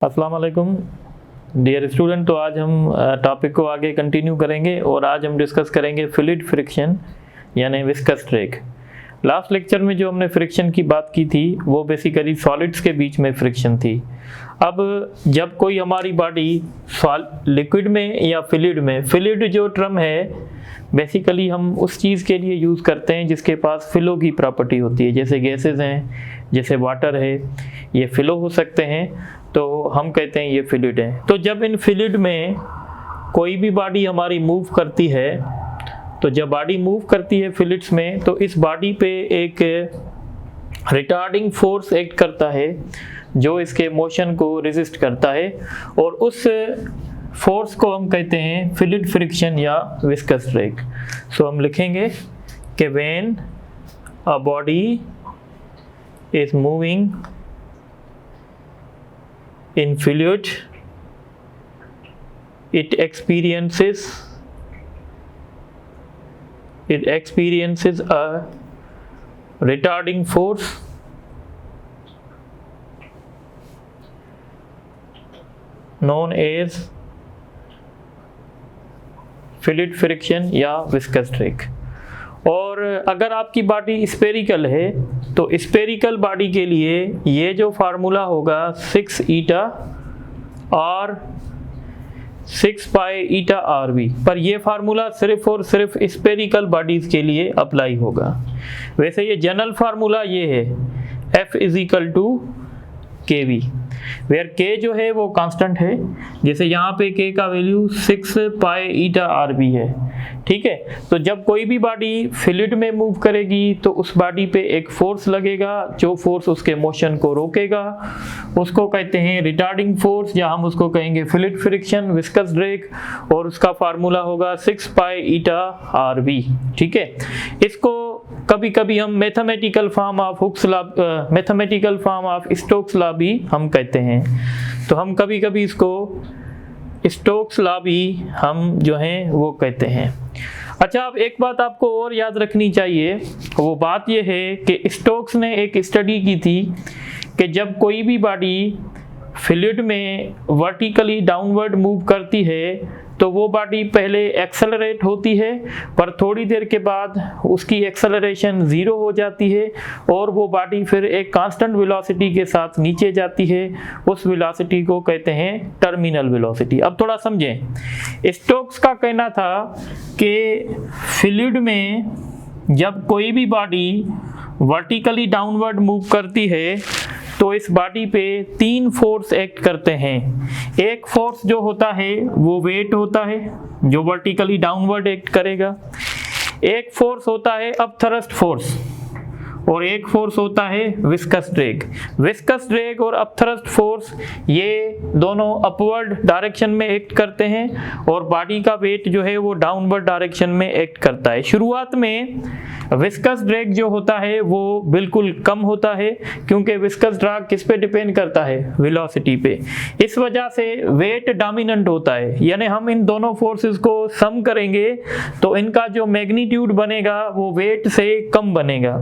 अस्सलाम वालेकुम dear student. तो आज हम टॉपिक को आगे कंटिन्यू करेंगे और आज हम डिस्कस करेंगे फ्लूइड फ्रिक्शन यानी विस्कस ड्रैग। लास्ट लेक्चर में जो हमने फ्रिक्शन की बात की थी वो बेसिकली सॉलिड्स के बीच में फ्रिक्शन थी। अब जब कोई हमारी बॉडी लिक्विड में या फ्लूइड में, फ्लूइड जो टर्म है बेसिकली हम उस चीज़ के लिए यूज़ करते हैं जिसके पास फ्लो की प्रॉपर्टी होती है, जैसे गैसेस हैं, जैसे वाटर है, ये फ्लो हो सकते हैं, तो हम कहते हैं ये फ्लूइड है। तो जब इन फ्लूइड में कोई भी बॉडी हमारी मूव करती है, तो जब बॉडी मूव करती है फ्लूइड्स में, तो इस बॉडी पे एक रिटार्डिंग फोर्स एक्ट करता है जो इसके मोशन को रेजिस्ट करता है, और उस फोर्स को हम कहते हैं फ्लूइड फ्रिक्शन या विस्कस ड्रैग। सो हम लिखेंगे कि when a body is moving in fluid, it experiences a retarding force known as fluid friction या viscous drag। और अगर आपकी बॉडी स्पेरिकल है तो स्पेरिकल बॉडी के लिए ये जो फार्मूला होगा 6 ईटा और 6 पाई ईटा आर बी, पर ये फार्मूला सिर्फ और सिर्फ स्पेरिकल बॉडीज़ के लिए अप्लाई होगा। वैसे ये जनरल फार्मूला ये है F इज इक्वल टू के वी, वेयर के जो है वो कांस्टेंट है, जैसे यहाँ पे के का वैल्यू 6 पाई ईटा आर बी है। ठीक है, तो जब कोई भी बॉडी फ्लूइड में मूव करेगी तो उस बॉडी पे एक फोर्स लगेगा जो फोर्स उसके मोशन को रोकेगा, उसको कहते हैं रिटार्डिंग फोर्स, या हम उसको कहेंगे फ्लूइड फ्रिक्शन विस्कस ड्रैग, और उसका फार्मूला होगा 6 पाई ईटा आर बी। ठीक है, इसको कभी कभी हम mathematical form of Hooke's law, mathematical form of Stokes law भी हम कहते हैं। तो हम कभी कभी इसको स्टोक्स लॉ भी हम जो हैं वो कहते हैं। अच्छा, अब एक बात आपको और याद रखनी चाहिए, वो बात ये है कि स्टोक्स ने एक स्टडी की थी कि जब कोई भी बॉडी फ्लूइड में वर्टिकली डाउनवर्ड मूव करती है तो वो बॉडी पहले एक्सेलरेट होती है, पर थोड़ी देर के बाद उसकी एक्सेलरेशन ज़ीरो हो जाती है और वो बॉडी फिर एक कांस्टेंट वेलोसिटी के साथ नीचे जाती है। उस वेलोसिटी को कहते हैं टर्मिनल वेलोसिटी। अब थोड़ा समझें, स्टोक्स का कहना था कि फ्लूइड में जब कोई भी बॉडी वर्टिकली डाउनवर्ड मूव करती है तो इस बॉडी पे 3 फोर्स एक्ट करते हैं। एक फोर्स जो होता है वो वेट होता है जो वर्टिकली डाउनवर्ड एक्ट करेगा, एक फोर्स होता है अपथ्रस्ट फोर्स, और एक फोर्स होता है विस्कस ड्रैग। विस्कस ड्रैग और अपथ्रस्ट फोर्स ये दोनों अपवर्ड डायरेक्शन में एक्ट करते हैं और बॉडी का वेट जो है वो डाउनवर्ड डायरेक्शन में एक्ट करता है। शुरुआत में विस्कस ड्रैग जो होता है वो बिल्कुल कम होता है, क्योंकि विस्कस ड्रैग किस पे डिपेंड करता है? वेलोसिटी पे। इस वजह से वेट डोमिनेंट होता है, यानी हम इन दोनों फोर्सेस को सम करेंगे तो इनका जो मैग्नीट्यूड बनेगा वो वेट से कम बनेगा।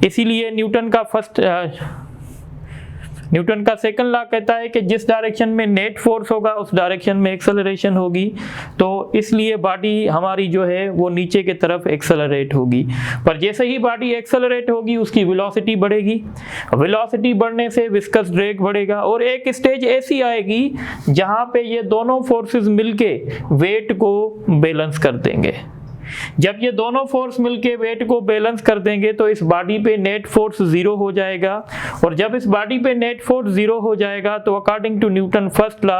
इसीलिए न्यूटन का सेकंड लॉ कहता है कि जिस डायरेक्शन में नेट फोर्स होगा उस डायरेक्शन में एक्सेलरेशन होगी, तो इसलिए बॉडी हमारी जो है वो नीचे की तरफ एक्सेलरेट होगी। पर जैसे ही बॉडी एक्सेलरेट होगी उसकी वेलोसिटी बढ़ेगी, वेलोसिटी बढ़ने से विस्कस ड्रैग बढ़ेगा, और एक स्टेज ऐसी आएगी जहां पे ये दोनों फोर्सेस मिलके वेट को बैलेंस कर देंगे। जब ये दोनों फोर्स मिलके वेट को बैलेंस कर देंगे तो इस बॉडी पे नेट फोर्स 0 हो जाएगा, और जब इस बॉडी पे नेट फोर्स 0 हो जाएगा तो according to Newton first law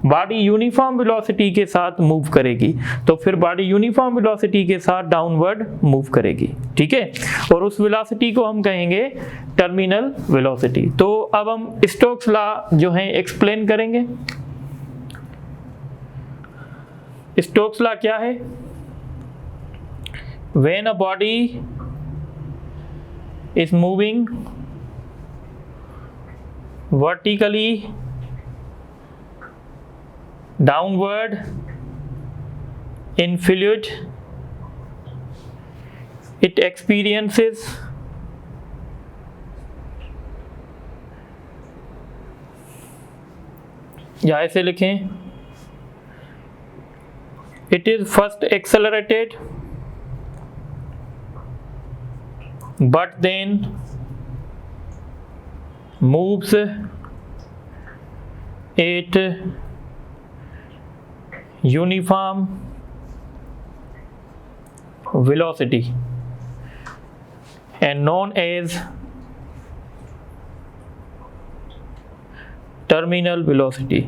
body uniform velocity के साथ मूव करेगी, तो फिर बॉडी यूनिफॉर्म वेलोसिटी के साथ डाउनवर्ड मूव करेगी। ठीक है, और उस वेलोसिटी को हम कहेंगे टर्मिनल वेलोसिटी। तो अब हम स्टोक्स लॉ जो है एक्सप्लेन करेंगे। स्टोक्स लॉ क्या है? When a body is moving vertically downward in fluid, it experiences या ऐसे लिखें, it is first accelerated but then moves at uniform velocity and known as terminal velocity,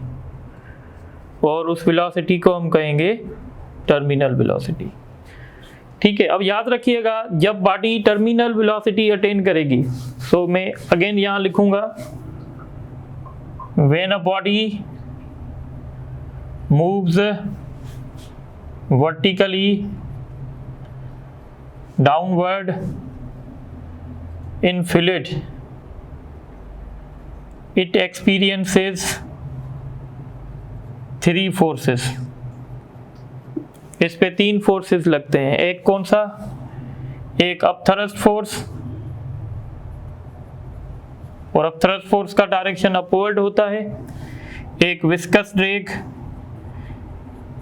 और उस वेलोसिटी को हम कहेंगे टर्मिनल वेलोसिटी। ठीक है, अब याद रखिएगा जब बॉडी टर्मिनल वेलोसिटी अटेन करेगी, सो मैं अगेन यहाँ लिखूंगा, when a body moves vertically downward in fluid it experiences three forces। इस पे तीन फोर्सेस लगते हैं। एक कौन सा? एक अपथरस्ट फोर्स, और अपथरस्ट फोर्स का डायरेक्शन अपवर्ड होता है। एक विस्कस ड्रैग,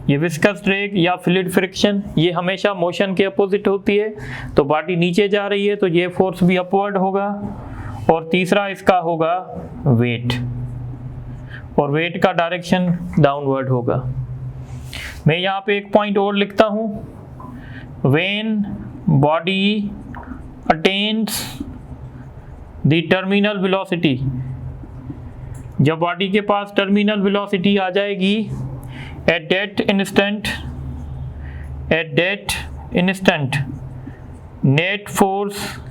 ये विस्कस ड्रैग या फ्लूइड फ्रिक्शन, ये हमेशा मोशन के अपोजिट होती है। तो बॉडी नीचे जा रही है तो ये फोर्स भी अपवर्ड होगा। और तीसरा इसका होगा वेट, और वेट का डायरेक्शन डाउनवर्ड होगा। मैं यहाँ पे एक पॉइंट और लिखता हूँ, when body attains the terminal velocity, जब बॉडी के पास टर्मिनल वेलोसिटी आ जाएगी, at that instant net force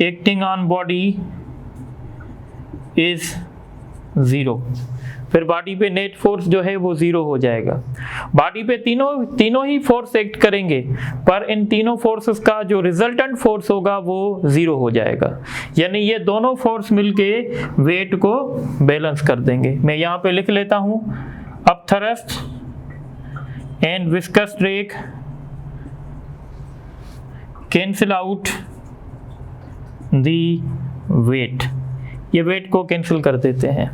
acting on body is 0। फिर बॉडी पे नेट फोर्स जो है वो 0 हो जाएगा। बॉडी पे तीनों ही फोर्स एक्ट करेंगे, पर इन तीनों फोर्सेस का जो रिजल्टेंट फोर्स होगा वो 0 हो जाएगा। यानी ये दोनों फोर्स मिलके वेट को बैलेंस कर देंगे। मैं यहाँ पे लिख लेता हूँ, upthrust and viscous drag cancel out the weight, ये वेट को कैंसिल कर देते हैं।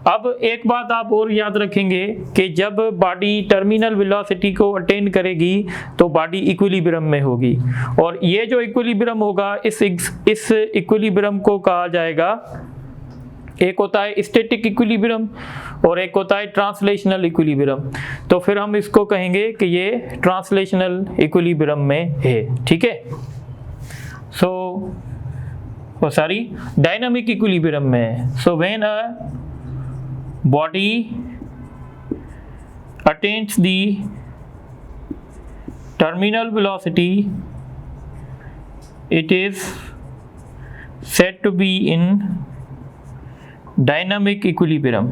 अब एक बात आप और याद रखेंगे कि जब बॉडी टर्मिनल वेलोसिटी को अटेन करेगी तो बॉडी इक्विलिब्रियम में होगी, और ये जो इक्विलिब्रियम होगा इस इक्विलिब्रियम को कहा जाएगा, एक होता है स्टैटिक इक्विलिब्रियम और एक होता है ट्रांसलेशनल इक्विलिब्रियम। तो फिर हम इसको कहेंगे कि ये ट्रांसलेशनल इक्विलिब्रियम में है। ठीक है, डायनामिक इक्विलिब्रियम में है। So when a body attains the terminal velocity, it is said to be in dynamic equilibrium.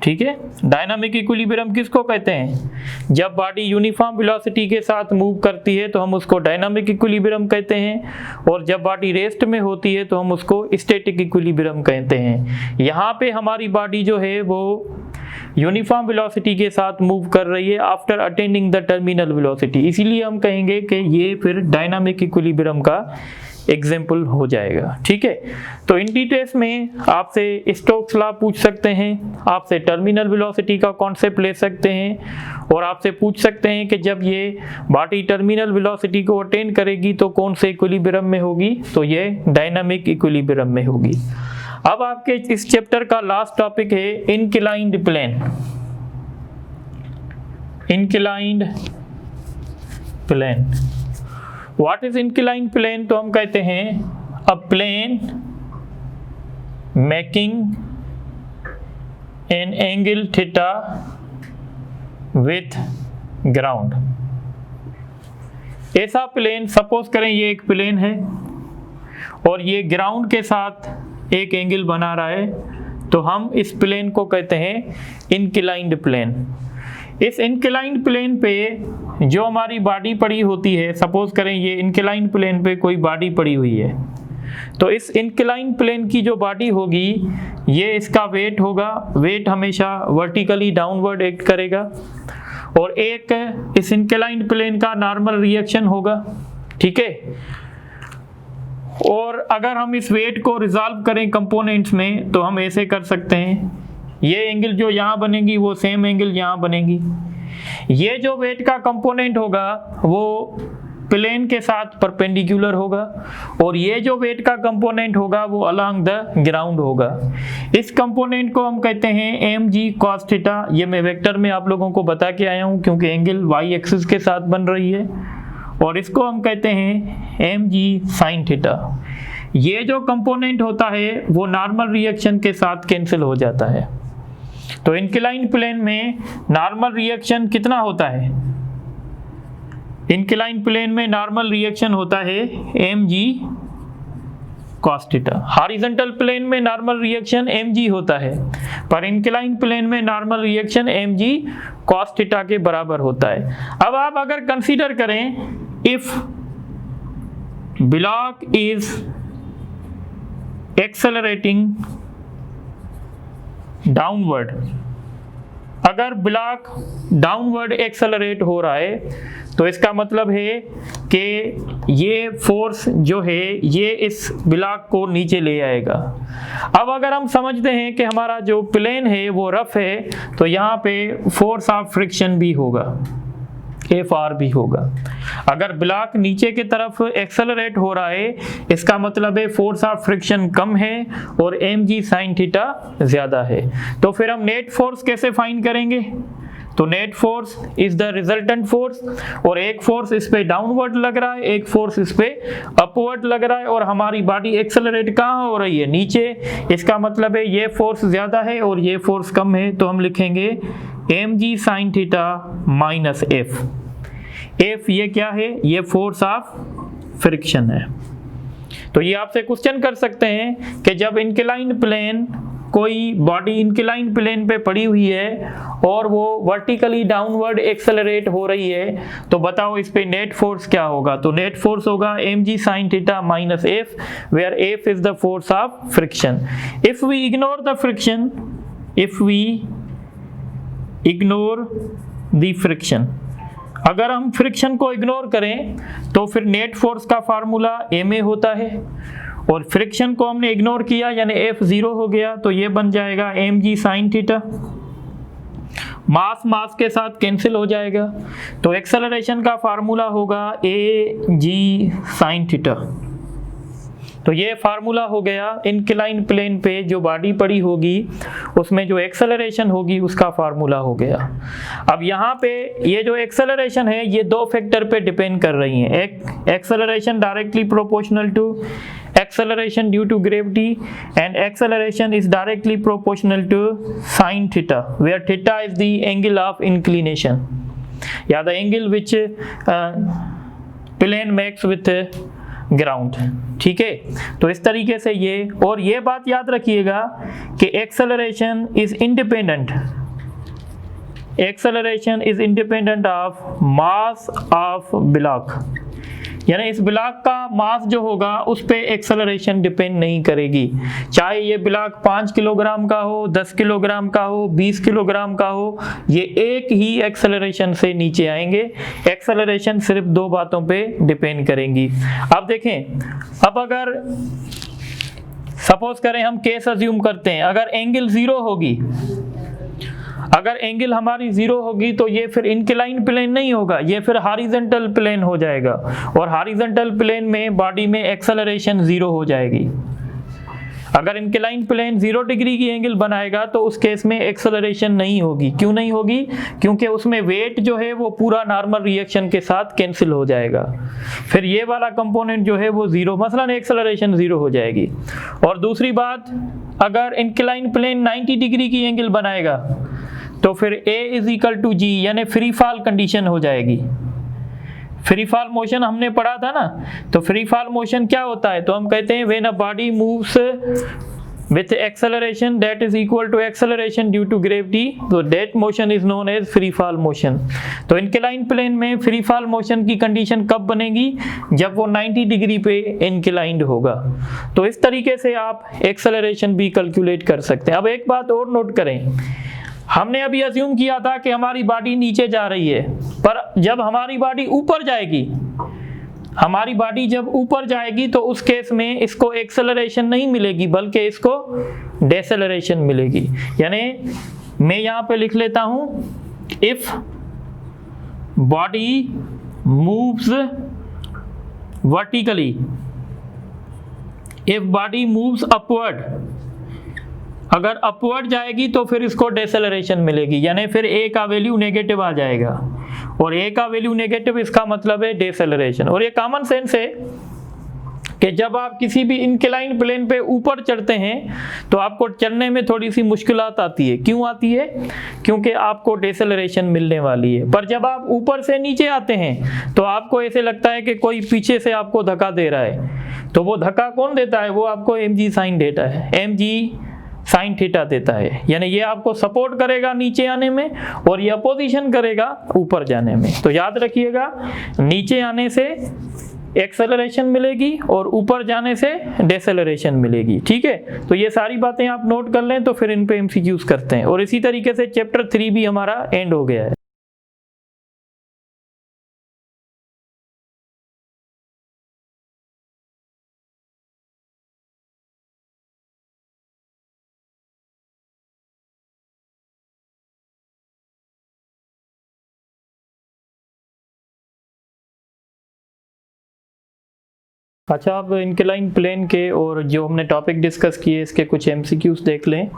ठीक है, डायनामिक इक्विलिब्रियम किसको कहते हैं? जब बॉडी यूनिफॉर्म वेलोसिटी के साथ मूव करती है तो हम उसको डायनामिक इक्विलिब्रियम कहते हैं, और जब बॉडी रेस्ट में होती है तो हम उसको स्टैटिक इक्विलिब्रियम कहते हैं। यहाँ पे हमारी बॉडी जो है वो यूनिफॉर्म वेलोसिटी के साथ मूव कर रही है after attaining the terminal velocity, इसीलिए हम कहेंगे कि ये फिर डायनामिक इक्विलिब्रियम का एग्जाम्पल हो जाएगा। ठीक है, तो इन डिटेल्स में आपसे स्टोक्स लॉ पूछ सकते हैं, आपसे टर्मिनल वेलोसिटी का कॉन्सेप्ट ले सकते हैं, और आपसे पूछ सकते हैं कि जब ये बॉडी टर्मिनल वेलोसिटी को अटेन करेगी तो कौन से इक्विलिब्रियम में होगी, तो ये डायनामिक इक्विलिब्रियम में होगी। अब आपके इस चैप्टर का लास्ट टॉपिक है inclined plane. Inclined plane, what is inclined plane? तो हम कहते हैं a plane making an angle theta with ground. ऐसा प्लेन, सपोज करें ये एक प्लेन है और ये ग्राउंड के साथ एक एंगल बना रहा है, तो हम इस प्लेन को कहते हैं इंक्लाइंड प्लेन। इस इंक्लाइंड प्लेन पे जो हमारी बॉडी पड़ी होती है, सपोज करें ये इंक्लाइंड प्लेन पे कोई बॉडी पड़ी हुई है, तो इस इंक्लाइंड प्लेन की जो बॉडी होगी ये इसका वेट होगा। वेट हमेशा वर्टिकली डाउनवर्ड एक्ट करेगा, और एक इस इंक्लाइंड प्लेन का नॉर्मल रिएक्शन होगा। ठीक है, और अगर हम इस वेट को रिजॉल्व करें कंपोनेंट्स में तो हम ऐसे कर सकते हैं, ये एंगल जो यहाँ बनेगी वो सेम एंगल यहाँ बनेगी। ये जो वेट का कंपोनेंट होगा वो प्लेन के साथ परपेंडिकुलर होगा और ये जो वेट का कंपोनेंट होगा वो अलोंग द ग्राउंड होगा। इस कंपोनेंट को हम कहते हैं mg cos थीटा। ये मैं वेक्टर में आप लोगों को बता के आया हूँ क्योंकि एंगल y एक्सिस के साथ बन रही है, और इसको हम कहते हैं mg sin थीटा। ये जो कंपोनेंट होता है वो नॉर्मल रिएक्शन के साथ कैंसिल हो जाता है। तो इंक्लाइन प्लेन में नॉर्मल रिएक्शन कितना होता है? इंक्लाइन प्लेन में नॉर्मल रिएक्शन होता है mg cos theta. Horizontal plane में नॉर्मल रिएक्शन mg होता है, पर इंक्लाइन प्लेन में normal reaction mg cos theta के बराबर होता है। अब आप अगर कंसीडर करें, if block is accelerating downward, अगर ब्लॉक डाउनवर्ड एक्सेलरेट हो रहा है तो इसका मतलब है कि ये फोर्स जो है ये इस ब्लॉक को नीचे ले आएगा। अब अगर हम समझते हैं कि हमारा जो प्लेन है वो रफ है तो यहाँ पे फोर्स ऑफ फ्रिक्शन भी होगा, Fr भी होगा। अगर ब्लॉक नीचे की तरफ एक्सेलरेट हो रहा है इसका मतलब है फोर्स ऑफ फ्रिक्शन कम है और mg sin थीटा ज्यादा है। तो फिर हम नेट फोर्स कैसे फाइंड करेंगे? तो net force is the resultant force, और एक फोर्स इस पे डाउनवर्ड लग रहा है, एक फोर्स इस पे अपवर्ड लग रहा है, और हमारी बॉडी एक्सेलरेट कहाँ हो रही है? नीचे। इसका मतलब है ये फोर्स ज्यादा है और ये फोर्स कम है, तो हम लिखेंगे mg sin theta minus f ये क्या है? ये फोर्स ऑफ फ्रिक्शन है। तो ये आपसे क्वेश्चन कर सकते हैं कि जब इंक्लाइन प्लेन, कोई बॉडी इंक्लाइन प्लेन पे पड़ी हुई है और वो वर्टिकली डाउनवर्ड एक्सेलरेट हो रही है, तो बताओ इस पे नेट फोर्स क्या होगा? तो नेट फोर्स होगा mg sin theta minus f, where f is the force of friction. If we ignore the friction, if we ignore the friction, अगर हम फ्रिक्शन को इग्नोर करें तो फिर नेट फोर्स का फार्मूला ma होता है, और फ्रिक्शन को हमने इग्नोर किया यानी f 0 हो गया, तो ये बन जाएगा mg sin थीटा। मास मास के साथ कैंसिल हो जाएगा, तो एक्सेलरेशन का फार्मूला होगा ag sin थीटा। तो ये फार्मूला हो गया इंक्लाइन प्लेन पे जो बॉडी पड़ी होगी उसमें जो एक्सेलरेशन होगी उसका फार्मूला हो गया। अब यहाँ पे ये जो एक्सेलरेशन है ये दो फैक्टर पे डिपेंड कर रही है। एक acceleration directly proportional to acceleration due to gravity, and acceleration is directly proportional to sin theta, where theta is the angle of inclination, yeah, the angle which plane makes with ground। ठीक है, तो इस तरीके से ये, और ये बात याद रखिएगा कि acceleration is independent, acceleration is independent of mass of block, यानी इस ब्लॉक का मास जो होगा उस पे एक्सेलरेशन डिपेंड नहीं करेगी। चाहे ये ब्लॉक 5 किलोग्राम का हो, 10 किलोग्राम का हो, 20 किलोग्राम का हो, ये एक ही एक्सेलरेशन से नीचे आएंगे। एक्सेलरेशन सिर्फ दो बातों पे डिपेंड करेंगी। अब देखें, अब अगर सपोज करें, हम केस अज्यूम करते हैं, अगर एंगल 0 होगी, अगर एंगल हमारी 0 होगी तो ये फिर इंक्लाइन प्लेन नहीं होगा, ये फिर हॉरिजॉन्टल प्लेन हो जाएगा, और हॉरिजॉन्टल प्लेन में बॉडी में एक्सेलरेशन 0 हो जाएगी। अगर इंक्लाइन प्लेन 0 डिग्री की एंगल बनाएगा तो उस केस में एक्सेलरेशन नहीं होगी। क्यों नहीं होगी? क्योंकि उसमें वेट जो है वो पूरा नॉर्मल रिएक्शन के साथ कैंसिल हो जाएगा, फिर ये वाला कंपोनेंट जो है वो 0, मसलन एक्सेलरेशन 0 हो जाएगी। और दूसरी बात, अगर इंक्लाइन प्लेन 90 डिग्री की एंगल बनाएगा तो फिर A is equal to G, यानी फ्री फॉल कंडीशन हो जाएगी। फ्री फॉल मोशन हमने पढ़ा था ना, तो फ्री फॉल मोशन क्या होता है? तो हम कहते हैं when a body moves with acceleration that is equal to acceleration due to gravity, तो that motion is known as free fall motion. तो इंक्लाइन प्लेन में फ्री फॉल मोशन की कंडीशन कब बनेगी? जब वो 90 डिग्री पे इंक्लाइंड होगा। तो इस तरीके से आप एक्सेलरेशन भी कैलकुलेट कर सकते हैं। अब एक बात और नोट करें, हमने अभी अज्यूम किया था कि हमारी बॉडी नीचे जा रही है, पर जब हमारी बॉडी ऊपर जाएगी हमारी बॉडी जब ऊपर जाएगी तो उस केस में इसको एक्सेलरेशन नहीं मिलेगी बल्कि इसको डेसेलरेशन मिलेगी। यानी मैं यहाँ पे लिख लेता हूँ, if body moves vertically, if body moves upward, अगर अपवर्ड जाएगी तो फिर इसको डेसेलरेशन मिलेगी, यानी फिर ए का वैल्यू नेगेटिव आ जाएगा, और ए का वैल्यू नेगेटिव इसका मतलब है डेसेलरेशन। और ये कॉमन सेंस है कि जब आप किसी भी इंक्लाइन प्लेन पे ऊपर चढ़ते हैं तो आपको चढ़ने में थोड़ी सी मुश्किलात आती है। क्यों आती है? क्योंकि आपको डेसेलरेशन मिलने वाली है। पर जब आप ऊपर से नीचे आते हैं तो आपको ऐसे लगता है कि कोई पीछे से आपको धक्का दे रहा है। तो वो धक्का कौन देता है? वो आपको mg साइन देता है, mg साइन थीटा देता है। यानी ये आपको सपोर्ट करेगा नीचे आने में और ये अपोजिशन करेगा ऊपर जाने में। तो याद रखिएगा, नीचे आने से एक्सेलरेशन मिलेगी और ऊपर जाने से डेसेलरेशन मिलेगी। ठीक है, तो ये सारी बातें आप नोट कर लें, तो फिर इन पे एमसीक्यूज करते हैं। और इसी तरीके से चैप्टर 3 भी हमारा एंड हो गया है। अच्छा, अब इंक्लाइन प्लेन के और जो हमने टॉपिक डिस्कस किए इसके कुछ एमसीक्यूज देख लें।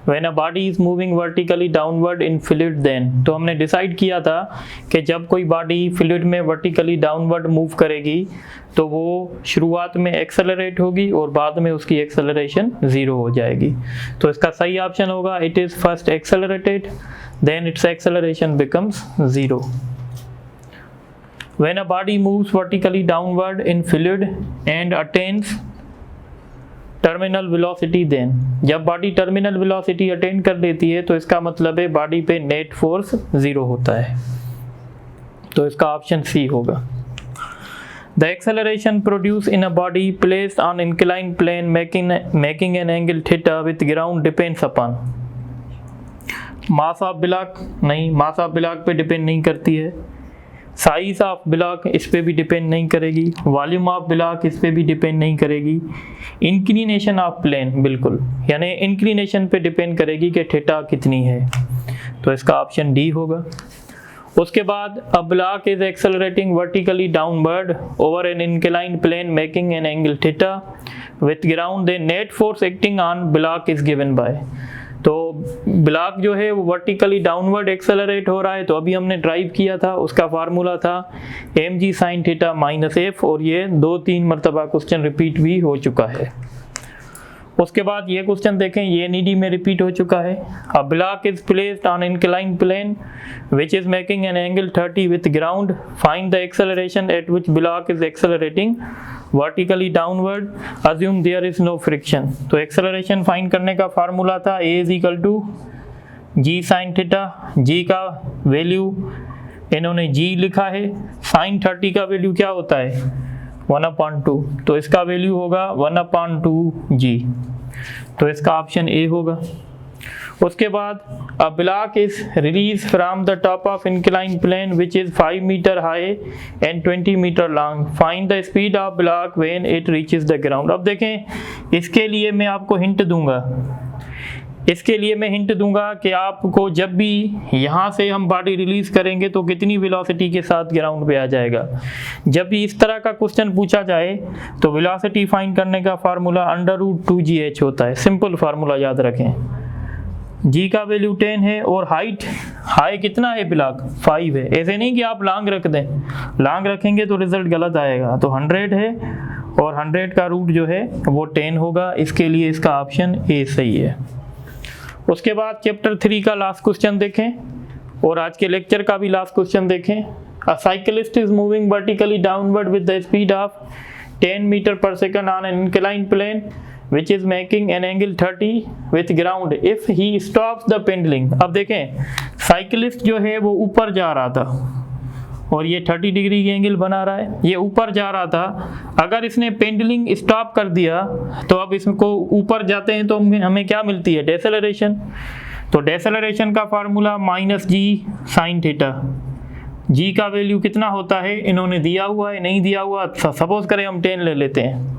When a body is moving vertically downward in fluid then, तो हमने डिसाइड किया था कि जब कोई बॉडी फ्लूइड में वर्टिकली डाउनवर्ड मूव करेगी तो वो शुरुआत में एक्सेलरेट होगी और बाद में उसकी एक्सेलरेशन 0 हो जाएगी। तो इसका सही ऑप्शन होगा, it is first accelerated then its acceleration becomes 0। When a body moves vertically downward in fluid and attains terminal velocity, then जब बॉडी टर्मिनल वेलोसिटी अटेन कर लेती है तो इसका मतलब है बॉडी पे नेट फोर्स 0 होता है। तो इसका ऑप्शन सी होगा। The acceleration produced in a body placed on inclined plane making an angle theta with ground depends upon mass of block, नहीं, mass of block पे डिपेंड नहीं करती है। साइज ऑफ ब्लॉक इस पे भी डिपेंड नहीं करेगी, वॉल्यूम ऑफ ब्लॉक इस पे भी डिपेंड नहीं करेगी, इंक्लिनेशन ऑफ प्लेन बिल्कुल, यानी इंक्लिनेशन पे डिपेंड करेगी कि थीटा कितनी है। तो इसका ऑप्शन डी होगा। उसके बाद a block is accelerating vertically downward over an inclined plane making an angle theta with ground, the net force acting on block is given by. तो ब्लॉक जो है वो वर्टिकली डाउनवर्ड एक्सेलरेट हो रहा है, तो अभी हमने ड्राइव किया था, उसका फार्मूला था mg sine theta minus F, और ये 2-3 मरतबा क्वेश्चन रिपीट भी हो चुका है। उसके बाद ये क्वेश्चन देखें, ये नीडी में रिपीट हो चुका है। A block is placed on incline plane which is making an angle 30 with ground, find the acceleration at which block is accelerating vertically downward, assume there is no friction. तो acceleration find करने का formula था a is equal to g sine theta, g का value इन्होंने g लिखा है, sign 30 का value क्या होता है 1/2, तो इसका वैल्यू होगा 1/2 g। तो इसका ऑप्शन ए होगा। उसके बाद a block is release from the top of incline plane which is 5 metre high and 20 metre long, find the speed of block when it reaches the ground. अब देखें, इसके लिए मैं आपको हिंट दूंगा, इसके लिए मैं हिंट दूंगा कि आपको जब भी यहाँ से हम बॉडी रिलीज करेंगे तो कितनी वेलोसिटी के साथ ग्राउंड पे आ जाएगा। जब भी इस तरह का क्वेश्चन पूछा जाए तो वेलोसिटी फाइंड करने का फार्मूला √2gh होता है। सिंपल फार्मूला याद रखें। g का वैल्यू 10 है और हाई कितना है ब्लॉक 5 है। ऐसे नहीं कि आप लॉन्ग रख दें, लॉन्ग रखेंगे तो रिजल्ट गलत आएगा। तो 100 है और 100 का रूट जो है वो 10 होगा, इसके लिए इसका ऑप्शन ए सही है। उसके बाद चैप्टर 3 का लास्ट क्वेश्चन देखें और आज के लेक्चर का भी लास्ट क्वेश्चन देखें। A cyclist is moving vertically downward with the speed of 10 metre per second on an incline plane which is making an angle 30 with ground if he stops the pendulum। अब देखें, cyclist जो है वो ऊपर जा रहा था और ये 30 डिग्री की एंगल बना रहा है, ये ऊपर जा रहा था। अगर इसने पेंडलिंग स्टॉप कर दिया तो अब इसको ऊपर जाते हैं तो हमें क्या मिलती है डेसेलरेशन। तो डेसेलरेशन का formula -g sign theta, g का वैल्यू कितना होता है इन्होंने दिया हुआ है, नहीं दिया हुआ, सपोज करें हम 10 ले लेते हैं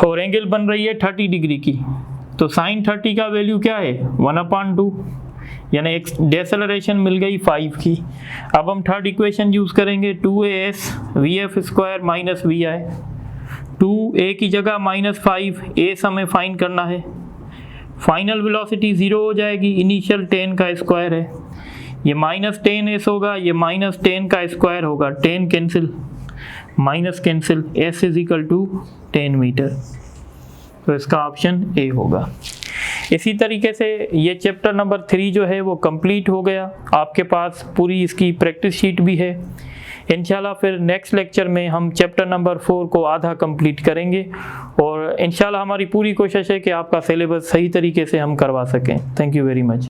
और एंगल बन रही है 30 डिग्री की, तो साइन 30 का वैल्यू क्या है 1/2, यानी एक डेसेलरेशन मिल गई 5 की। अब हम थर्ड इक्वेशन यूज़ करेंगे 2as vf² minus vi, 2a की जगह -5, a हमें फाइंड करना है। फाइनल वेलोसिटी 0 हो जाएगी, इनिशियल 10 का स्क्वायर है, ये -10s होगा, ये -10 का स्क्वायर होगा, 10 cancel, minus cancel, s = 10 metre, तो इसका ऑप्शन ए होगा। इसी तरीके से ये चैप्टर नंबर 3 जो है वो कंप्लीट हो गया। आपके पास पूरी इसकी प्रैक्टिस शीट भी है। इंशाल्लाह फिर नेक्स्ट लेक्चर में हम चैप्टर नंबर 4 को आधा कंप्लीट करेंगे और इंशाल्लाह हमारी पूरी कोशिश है कि आपका सिलेबस सही तरीके से हम करवा सकें। Thank you very much.